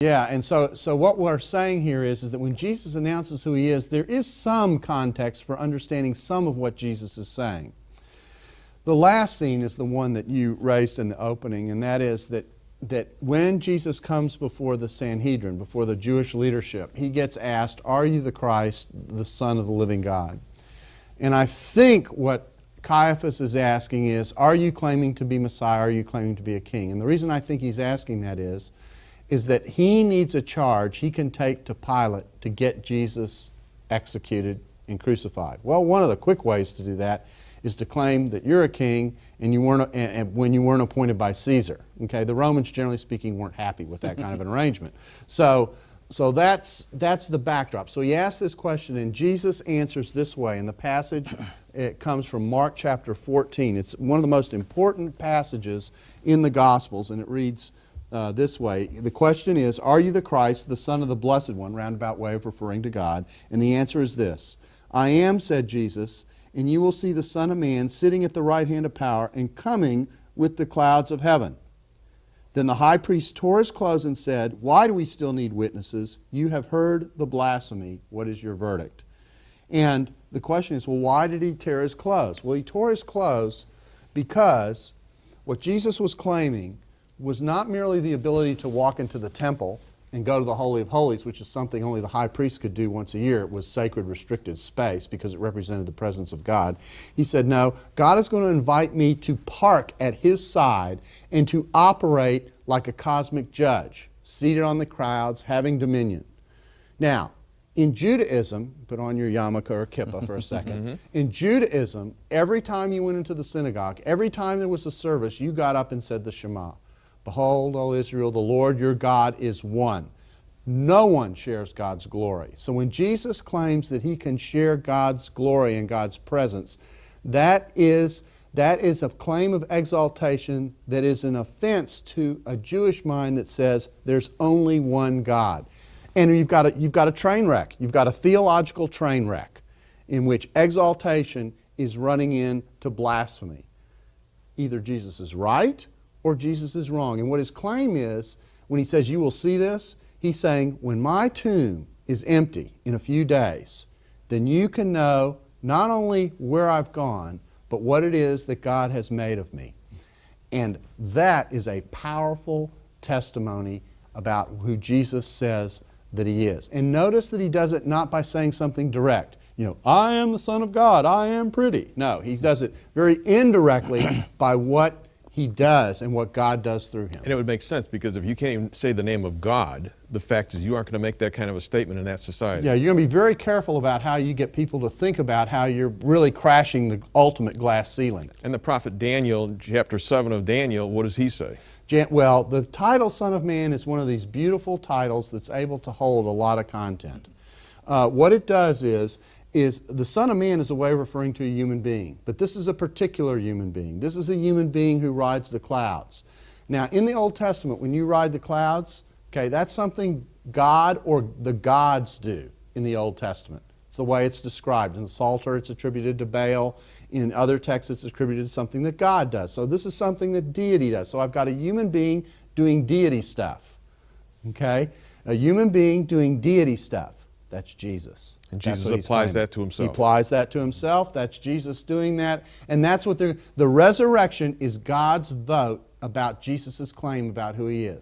Yeah, and so what we're saying here is that when Jesus announces who He is, there is some context for understanding some of what Jesus is saying. The last scene is the one that you raised in the opening, and that is that when Jesus comes before the Sanhedrin, before the Jewish leadership, He gets asked, "Are you the Christ, the Son of the living God?" And I think what Caiaphas is asking is, are you claiming to be Messiah? Are you claiming to be a king? And the reason I think he's asking that is that he needs a charge he can take to Pilate to get Jesus executed and crucified. Well, one of the quick ways to do that is to claim that you're a king and when you weren't appointed by Caesar. Okay, the Romans, generally speaking, weren't happy with that kind of an arrangement. So that's the backdrop. So he asks this question, and Jesus answers this way. And the passage, it comes from Mark chapter 14. It's one of the most important passages in the Gospels, and it reads this way. The question is, are you the Christ, the Son of the Blessed One? Roundabout way of referring to God. And the answer is this: I am, said Jesus, and you will see the Son of Man sitting at the right hand of power and coming with the clouds of heaven. Then the high priest tore his clothes and said, why do we still need witnesses? You have heard the blasphemy. What is your verdict? And the question is, well, why did he tear his clothes? Well, he tore his clothes because what Jesus was claiming was not merely the ability to walk into the temple and go to the Holy of Holies, which is something only the high priest could do once a year. It was sacred, restricted space because it represented the presence of God. He said, no, God is going to invite me to park at His side and to operate like a cosmic judge, seated on the clouds, having dominion. Now, in Judaism, put on your yarmulke or kippah for a second. In Judaism, every time you went into the synagogue, every time there was a service, you got up and said the Shema. Behold, O Israel, the Lord your God is one. No one shares God's glory. So when Jesus claims that He can share God's glory and God's presence, that is a claim of exaltation that is an offense to a Jewish mind that says there's only one God. And you've got a train wreck. You've got a theological train wreck in which exaltation is running into blasphemy. Either Jesus is right or Jesus is wrong. And what his claim is, when he says, you will see this, he's saying, when my tomb is empty in a few days, then you can know not only where I've gone, but what it is that God has made of me. And that is a powerful testimony about who Jesus says that He is. And notice that He does it not by saying something direct. You know, I am the Son of God, I am pretty. No, He does it very indirectly by what He does and what God does through Him. And it would make sense, because if you can't even say the name of God, the fact is you aren't going to make that kind of a statement in that society. Yeah, you're going to be very careful about how you get people to think about how you're really crashing the ultimate glass ceiling. And the prophet Daniel, chapter 7 of Daniel, what does he say? Well, the title Son of Man is one of these beautiful titles that's able to hold a lot of content. What it does is the Son of Man is a way of referring to a human being. But this is a particular human being. This is a human being who rides the clouds. Now, in the Old Testament, when you ride the clouds, okay, that's something God or the gods do in the Old Testament. It's the way it's described. In the Psalter, it's attributed to Baal. In other texts, it's attributed to something that God does. So this is something that deity does. So I've got a human being doing deity stuff. Okay? A human being doing deity stuff. That's Jesus. And Jesus applies that to Himself. He applies that to Himself. That's Jesus doing that. And that's what the resurrection is God's vote about Jesus' claim about who He is.